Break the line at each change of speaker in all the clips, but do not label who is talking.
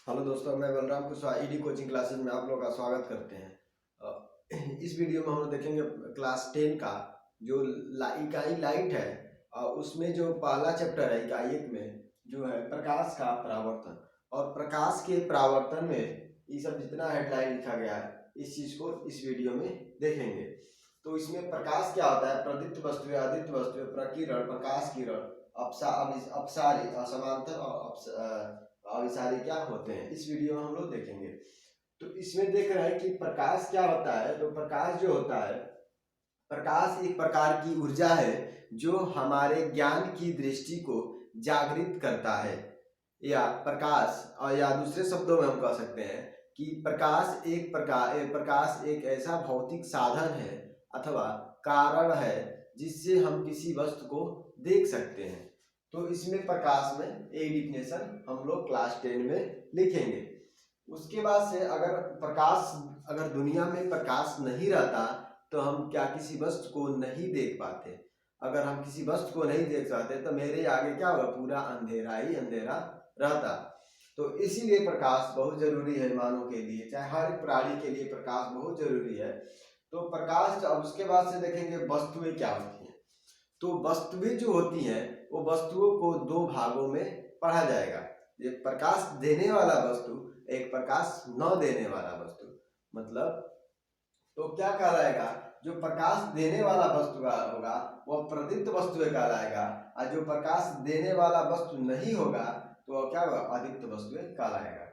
Hello दोस्तों, मैं Balram Kushwaha ED coaching classes में आप लोगों का स्वागत करते हैं। इस वीडियो में हम लोग देखेंगे क्लास 10 का जो इकाई लाइट है। उसमें जो पहला चैप्टर है इकाई 1 में जो है प्रकाश का परावर्तन। और प्रकाश के परावर्तन में ये सब जितना हेडलाइन लिखा गया है इस चीज को इस वीडियो में देखेंगे। तो इसमें प्रकाश क्या होता है, प्रदीप्त वस्तुएं, अदीप्त वस्तुएं, प्रकीर्ण, प्रकाश किरण, अपसारी, असमांतर और अभिसारी क्या होते हैं, इस वीडियो में हम लोग देखेंगे। तो इसमें देख रहे हैं कि प्रकाश क्या होता है। तो प्रकाश जो होता है, प्रकाश एक प्रकार की ऊर्जा है जो हमारे ज्ञान की दृष्टि को जागृत करता है। या प्रकाश, और या दूसरे शब्दों में हम कह सकते हैं कि प्रकाश एक ऐसा भौतिक साधन है अथवा कारण है जिससे हम किसी वस्तु को देख सकते हैं। तो इसमें प्रकाश में एक डिफिनेशन हम लोग क्लास 10 में लिखेंगे। उसके बाद से अगर दुनिया में प्रकाश नहीं रहता तो हम क्या किसी वस्तु को नहीं देख पाते। अगर हम किसी वस्तु को नहीं देख पाते तो मेरे आगे क्या होगा, पूरा अंधेरा ही अंधेरा रहता। तो इसीलिए प्रकाश बहुत जरूरी है मानव के लिए, चाहे हर एक प्राणी के लिए प्रकाश बहुत जरूरी है। तो प्रकाश, अब उसके बाद से देखेंगे वस्तुएं क्या होती हैं। तो वस्तुएं जो होती हैं वो वस्तुओं को दो भागों में पढ़ा जाएगा। एक प्रकाश देने वाला वस्तु, एक प्रकाश न देने वाला वस्तु। मतलब तो क्या कहलाएगा, जो प्रकाश देने वाला वस्तु होगा वह प्रदीप्त वस्तु कहलाएगा, और जो प्रकाश देने वाला वस्तु नहीं होगा तो वह क्या होगा, अदीप्त वस्तु कहलाएगा।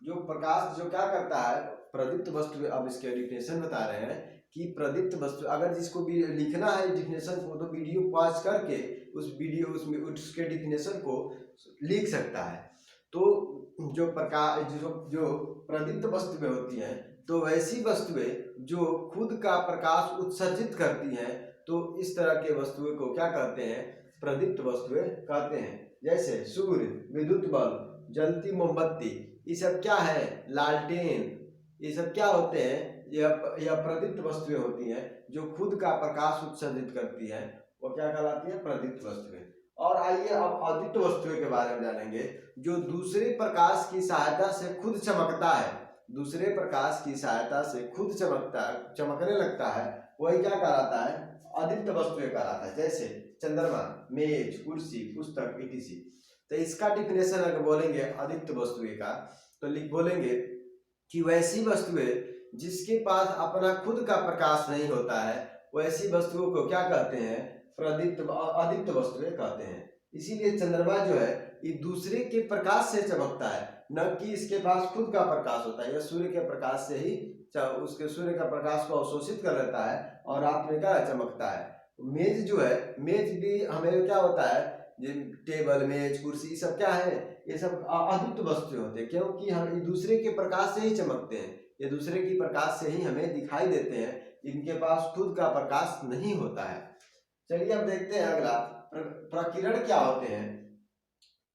जो प्रकाश जो क्या करता है, प्रदीप्त वस्तु, अब इसके डिफिनेशन बता रहे हैं कि प्रदीप्त वस्तु, अगर जिसको भी लिखना है डिफिनेशन को तो वीडियो पॉज करके उसमें उसके डिफिनेशन को लिख सकता है। तो जो प्रकाश जो प्रदीप्त वस्तुएं होती हैं, तो वैसी वस्तुएं जो खुद का प्रकाश उत्सर्जित करती हैं, तो इस तरह के वस्तुएं को क्या कहते हैं, प्रदीप्त वस्तुएं कहते हैं। जैसे सूर्य, विद्युत बल्ब, जलती मोमबत्ती, ये सब क्या है, लालटेन, ये सब क्या होते हैं, यह प्रदीप्त वस्तुएं होती हैं जो खुद का प्रकाश उत्सर्जित करती हैं, वो क्या कहलाती है, प्रदीप्त वस्तुएं। और आइए अब अदीप्त वस्तुएं के बारे में जानेंगे। जो दूसरे प्रकाश की सहायता से खुद चमकता है, दूसरे प्रकाश की सहायता से खुद चमकने लगता है, वही क्या कहलाता है, अदीप्त वस्तुएं कहलाता है। जैसे चंद्रमा, मेज, कुर्सी, पुस्तक, etc। तो इसका डिफिनेशन अगर बोलेंगे अदीप्त वस्तुएं का, तो बोलेंगे कि वैसी वस्तुएं जिसके पास अपना खुद का प्रकाश नहीं होता है, वैसी वस्तुओं को क्या कहते हैं, अदीप्त वस्तुएं कहते हैं। इसीलिए चंद्रमा जो है ये दूसरे के प्रकाश से चमकता है, न कि इसके पास खुद का प्रकाश होता है। यह सूर्य के प्रकाश से ही उसके सूर्य का प्रकाश को अवशोषित कर लेता है और रात में क्या चमकता है। मेज जो है, मेज भी हमें क्या होता है, टेबल, मेज, कुर्सी, सब क्या है, ये सब अदीप्त वस्तुएं होते हैं, क्योंकि हम एक दूसरे के प्रकाश से ही चमकते हैं, ये दूसरे की प्रकाश से ही हमें दिखाई देते हैं, इनके पास खुद का प्रकाश नहीं होता है। चलिए अब देखते हैं अगला, प्रकीर्ण क्या होते हैं।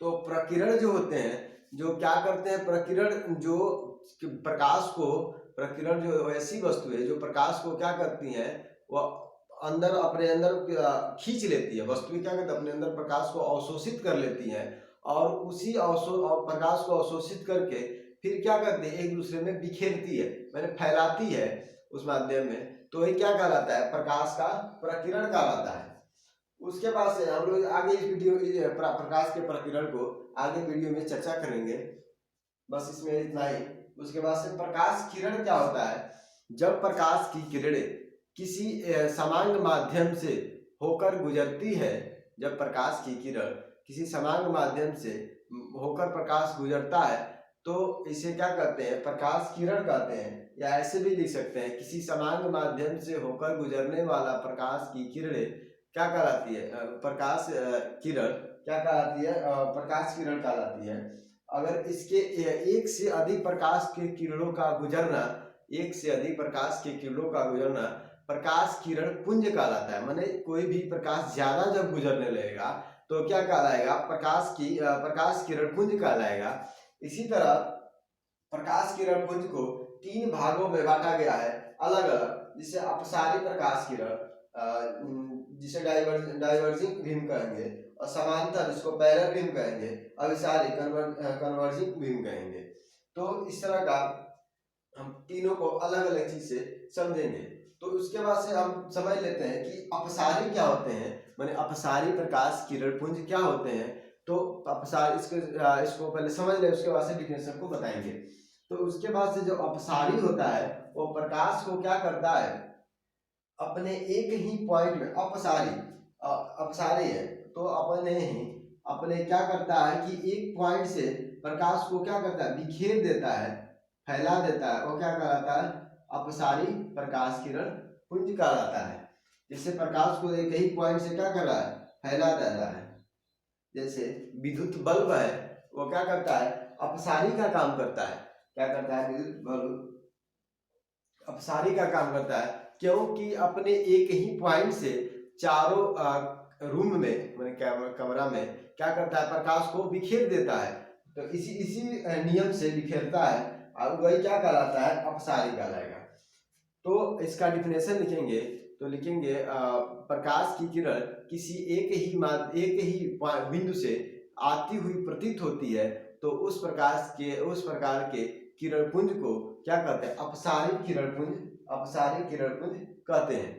तो प्रकीर्ण जो होते हैं, जो क्या करते हैं, प्रकीर्ण जो प्रकाश को, प्रकीर्ण जो ऐसी वस्तु है जो प्रकाश को क्या करती हैं, वह अपने अंदर खींच लेती है। वस्तु क्या करती है, अपने अंदर प्रकाश को अवशोषित कर लेती है, और उसी प्रकाश को अवशोषित करके फिर क्या करती है, एक दूसरे में बिखेरती है, मैंने फैलाती है उस माध्यम में। तो ये क्या कहलाता है, प्रकाश का प्रकीर्ण कहलाता है। उसके बाद से हम लोग आगे इस वीडियो प्रकाश के प्रकीर्ण को आगे वीडियो में चर्चा करेंगे। बस इसमें इतना ही। उसके बाद से प्रकाश किरण क्या होता है, जब प्रकाश की किरणें किसी समांग माध्यम से होकर गुजरती है, जब प्रकाश की किरण किसी समांग माध्यम से होकर प्रकाश गुजरता है, तो इसे क्या कहते हैं, प्रकाश किरण कहते हैं। या ऐसे भी लिख सकते हैं, किसी समांग माध्यम से होकर गुजरने वाला प्रकाश की किरणें क्या कहलाती है, प्रकाश किरण क्या कहलाती है, प्रकाश किरण कहलाती है। अगर इसके एक से अधिक प्रकाश के किरणों का गुजरना, एक से अधिक प्रकाश के किरणों का गुजरना प्रकाश किरण पुंज कहलाता है। माने कोई भी प्रकाश ज्यादा जब गुजरने लगेगा तो क्या कहलाएगा, प्रकाश किरण पुंज कहलाएगा। इसी तरह प्रकाश किरण पुंज को 3 भागों में बांटा गया है अलग अलग, जिसे अपसारी प्रकाश किरण, जिसे डाइवर्जिंग बीम कहेंगे, और समांतर जिसको पैरेलल बीम कहेंगे, अभिसारी कन्वर्जिंग बीम कहेंगे। तो इस तरह का हम तीनों को अलग अलग चीज से समझेंगे। तो उसके बाद से हम समझ लेते हैं कि अपसारी क्या होते हैं, माने अपसारी प्रकाश किरण पुंज क्या होते हैं। तो अपसारी इसको पहले समझ ले, उसके बाद से डिफिनेशन को बताएंगे। तो उसके बाद से जो अपसारी होता है वो प्रकाश को क्या करता है, अपने एक ही पॉइंट में, अपसारी है तो अपने क्या करता है कि एक पॉइंट से प्रकाश को क्या करता है, बिखेर देता है, फैला देता है, वो क्या कहलाता है, अपसारी प्रकाश किरण पुंज कहलाता है। जिससे प्रकाश को एक ही पॉइंट से क्या कर रहा है, फैला देता है। जैसे विद्युत बल्ब है, वो क्या करता है, अपसारी का काम करता है। क्या करता है, विद्युत बल्ब अपसारी का काम करता है, क्योंकि अपने एक ही पॉइंट से चारों रूम में, मैंने कमरा में क्या करता है, प्रकाश को बिखेर देता है। तो इसी इसी नियम से बिखेरता है, और वही क्या कहलाता है, अपसारी कहलाएगा। तो इसका डिफिनेशन लिखेंगे तो लिखेंगे प्रकाश की किरण किसी एक ही बिंदु से आती हुई प्रतीत होती है, तो उस प्रकार के किरण पुंज को क्या कहते हैं, अपसारी किरण पुंज कहते हैं।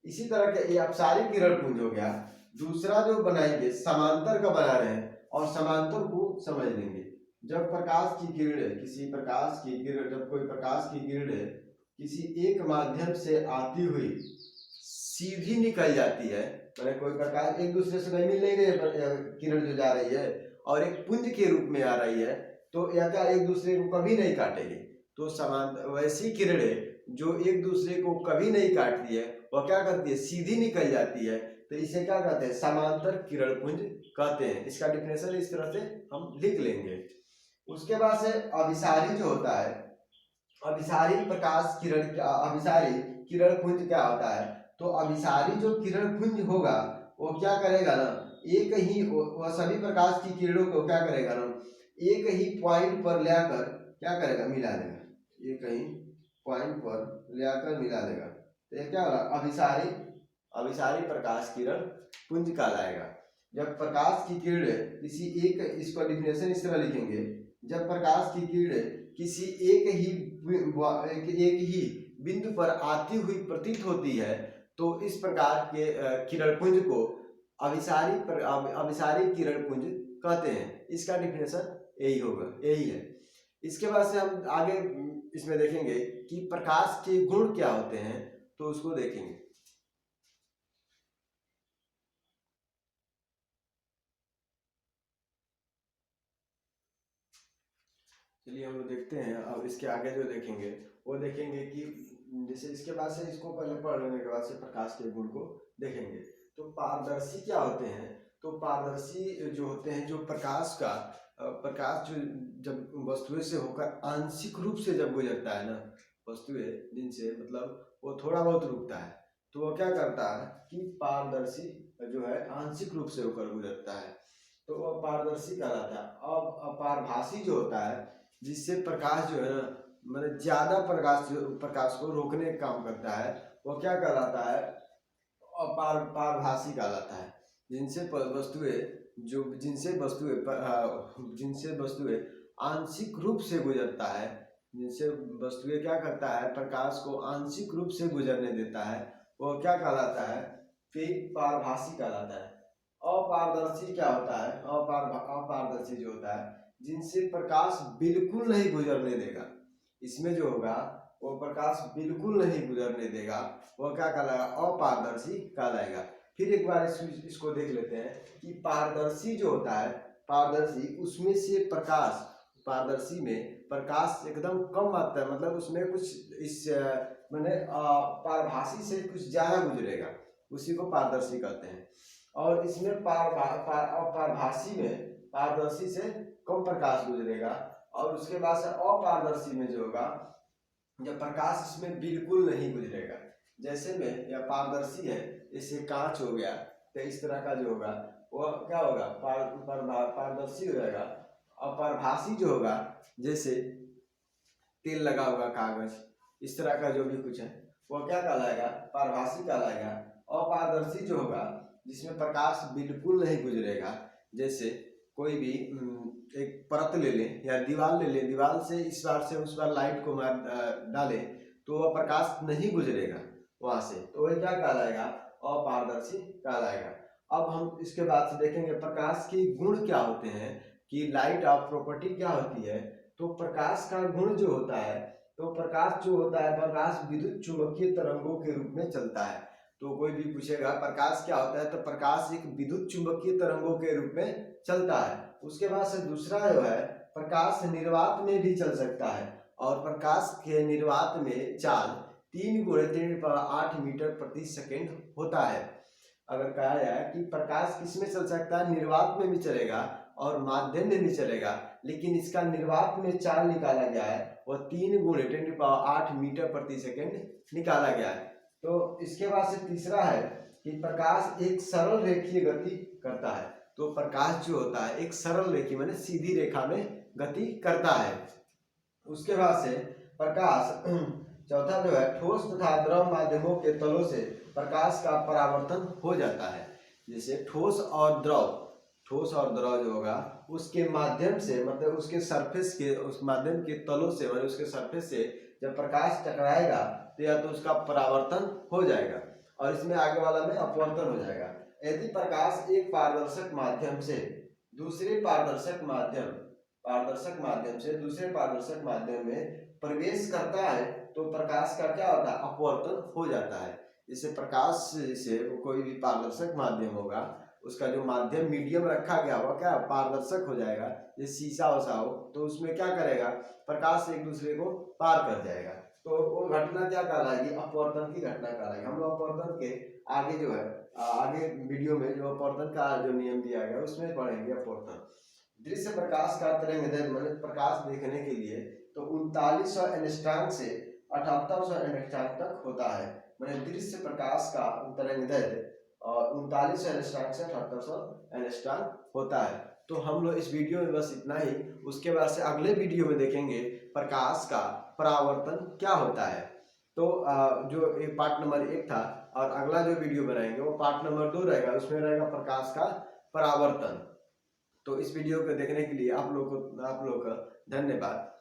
इसी तरह के ये अपसारी किरण पुंज हो गया। दूसरा जो बनाएंगे समांतर का बना रहे हैं, और समांतर को समझ लेंगे। जब प्रकाश की किरण जब कोई प्रकाश की किरण किसी एक माध्यम से आती हुई सीधी निकल जाती है, मैंने कोई प्रकाश एक दूसरे से नहीं मिल नहीं रही है, किरण जो जा रही है और एक पुंज के रूप में आ रही है, तो यह क्या एक दूसरे को कभी नहीं काटेगी। तो समांतर वैसी किरणें जो एक दूसरे को कभी नहीं काटती है, वह क्या करती है, सीधी निकल जाती है, तो इसे क्या कहते हैं, समांतर किरण पुंज कहते हैं। इसका डिफिनेशन इस तरह से हम लिख लेंगे। उसके बाद से अभिसारी जो होता है, अभिसारी किरण पुंज क्या होता है। तो अभिसारी जो किरण पुंज होगा वो क्या करेगा ना, एक ही वह सभी प्रकाश की किरणों को क्या करेगा ना, एक ही पॉइंट पर लाकर क्या करेगा, मिला देगा, एक ही पॉइंट पर लाकर मिला देगा। तो ये क्या होगा, अभिसारी प्रकाश किरण पुंज कहलाएगा। जब प्रकाश की किरण किसी एक, इसका डिफिनेशन इस तरह लिखेंगे, जब प्रकाश की किरण किसी एक ही बिंदु पर आती हुई प्रतीत होती है, तो इस प्रकार के किरण पुंज को अभिसारी किरण पुंज कहते हैं। इसका डिफिनेशन यही है। इसके बाद से हम आगे इसमें देखेंगे कि प्रकाश के गुण क्या होते हैं, तो उसको देखेंगे। चलिए हम लोग देखते हैं। अब इसके आगे जो देखेंगे वो देखेंगे कि जैसे इसके बाद से इसको पहले पढ़ लेने के बाद से प्रकाश के गुण को देखेंगे। तो पारदर्शी क्या होते हैं, तो पारदर्शी जो होते हैं, जो प्रकाश जो जब वस्तुएं से होकर आंशिक रूप से जब गुजरता है ना, वस्तुएं जिनसे मतलब वो थोड़ा बहुत रुकता है, तो वो क्या करता है कि पारदर्शी जो है आंशिक रूप से होकर गुजरता है, तो वह पारदर्शी कहलाता है। अब अपारभासी जो होता है, जिससे प्रकाश जो है ना, मतलब ज्यादा प्रकाश को रोकने का काम करता है, वो क्या कहलाता है, पारभासी कहलाता है। जिनसे वस्तुएं आंशिक रूप से गुजरता है, जिनसे वस्तुएं क्या करता है, प्रकाश को आंशिक रूप से गुजरने देता है, वो क्या कहलाता है, फिर पारभासी कहलाता है। अपारदर्शी क्या होता है, अपारदर्शी जो होता है, जिनसे प्रकाश बिल्कुल नहीं गुजरने देगा, इसमें जो होगा वो प्रकाश बिल्कुल नहीं गुजरने देगा, वो क्या कहलाएगा, अपारदर्शी कहलाएगा। फिर एक बार इसको देख लेते हैं कि पारदर्शी जो होता है, पारदर्शी उसमें से पारदर्शी में प्रकाश एकदम कम आता है, मतलब उसमें कुछ इस मैंने पारभासी से कुछ ज्यादा गुजरेगा, उसी को पारदर्शी कहते हैं। और इसमें पारभासी में पारदर्शी से कम प्रकाश गुजरेगा। और उसके बाद से अपारदर्शी में जो होगा, जब प्रकाश इसमें बिल्कुल नहीं गुजरेगा, जैसे में यह पारदर्शी है, इससे कांच हो गया, तो इस तरह का जो होगा वो क्या होगा, पारदर्शी हो जाएगा। अपारभासी जो होगा, जैसे तेल लगा हुआ कागज, इस तरह का जो भी कुछ है, वो क्या कहलाएगा, पारभासी कहलाएगा। अपारदर्शी जो होगा, जिसमें प्रकाश बिल्कुल नहीं गुजरेगा, जैसे कोई भी एक परत ले लें या दीवार ले लें, दीवार से इस बार से उस बार लाइट को मार डालें तो वह प्रकाश नहीं गुजरेगा वहां से, तो वह क्या कहलाएगा, अपारदर्शी कहलाएगा। अब हम इसके बाद से देखेंगे प्रकाश के गुण क्या होते हैं, कि लाइट ऑफ प्रॉपर्टी क्या होती है। तो प्रकाश का गुण जो होता है, तो प्रकाश जो होता है, प्रकाश विद्युत चुंबकीय तरंगों के रूप में चलता है। तो कोई भी पूछेगा प्रकाश क्या होता है, तो प्रकाश एक विद्युत चुंबकीय तरंगों के रूप में चलता है। उसके बाद से दूसरा जो है, प्रकाश निर्वात में भी चल सकता है, और प्रकाश के निर्वात में चाल 3 × 10⁸ मीटर प्रति सेकेंड होता है। अगर कहा जाए कि प्रकाश किसमें चल सकता है, निर्वात में भी चलेगा और माध्यम में भी चलेगा, लेकिन इसका निर्वात में चाल निकाला गया है, वह 3 × 10⁸ मीटर प्रति सेकेंड निकाला गया है। तो इसके बाद से तीसरा है कि प्रकाश एक सरल रेखीय गति करता है। तो प्रकाश जो होता है एक सरल रेखी माने सीधी रेखा में गति करता है। उसके बाद से प्रकाश चौथा जो है, ठोस तथा द्रव माध्यमों के तलों से प्रकाश का परावर्तन हो जाता है। जैसे ठोस और द्रव जो होगा उसके माध्यम से, मतलब उसके सरफेस के, उस माध्यम के तलों से, मतलब उसके सरफेस से जब प्रकाश टकराएगा तो या तो उसका परावर्तन हो जाएगा और इसमें आगे वाला में अपवर्तन हो जाएगा। यदि प्रकाश एक पारदर्शक माध्यम से दूसरे पारदर्शक माध्यम में प्रवेश करता है तो प्रकाश का क्या होता है, अपवर्तन हो जाता है। जैसे प्रकाश से कोई भी पारदर्शक माध्यम होगा, उसका जो माध्यम मीडियम रखा गया होगा क्या पारदर्शक हो जाएगा। जैसे शीशा वसा हो तो उसमें क्या करेगा, प्रकाश एक दूसरे को पार कर जाएगा, तो वो घटना क्या कहलाएगी, अपवर्तन की घटना कहलाएगी। हम लोग अपवर्तन के आगे जो है, आगे वीडियो में जो अपवर्तन का जो नियम दिया गया उसमें पढ़ेंगे अपवर्तन। दृश्य प्रकाश का तरंगदैर्घ्य मतलब प्रकाश देखने के लिए तो 3900 एंगस्ट्रॉम से 7800 एंगस्ट्रॉम तक होता है। मतलब दृश्य प्रकाश का तरंगदैर्घ्य 3900 एंगस्ट्रॉम से 7800 एंगस्ट्रॉम होता है। तो हम लोग इस वीडियो में बस इतना ही। उसके बाद से अगले वीडियो में देखेंगे प्रकाश का परावर्तन क्या होता है। तो जो एक पार्ट नंबर 1 था और अगला जो वीडियो बनाएंगे वो पार्ट नंबर 2 रहेगा, उसमें रहेगा प्रकाश का परावर्तन। तो इस वीडियो को देखने के लिए आप लोग का धन्यवाद।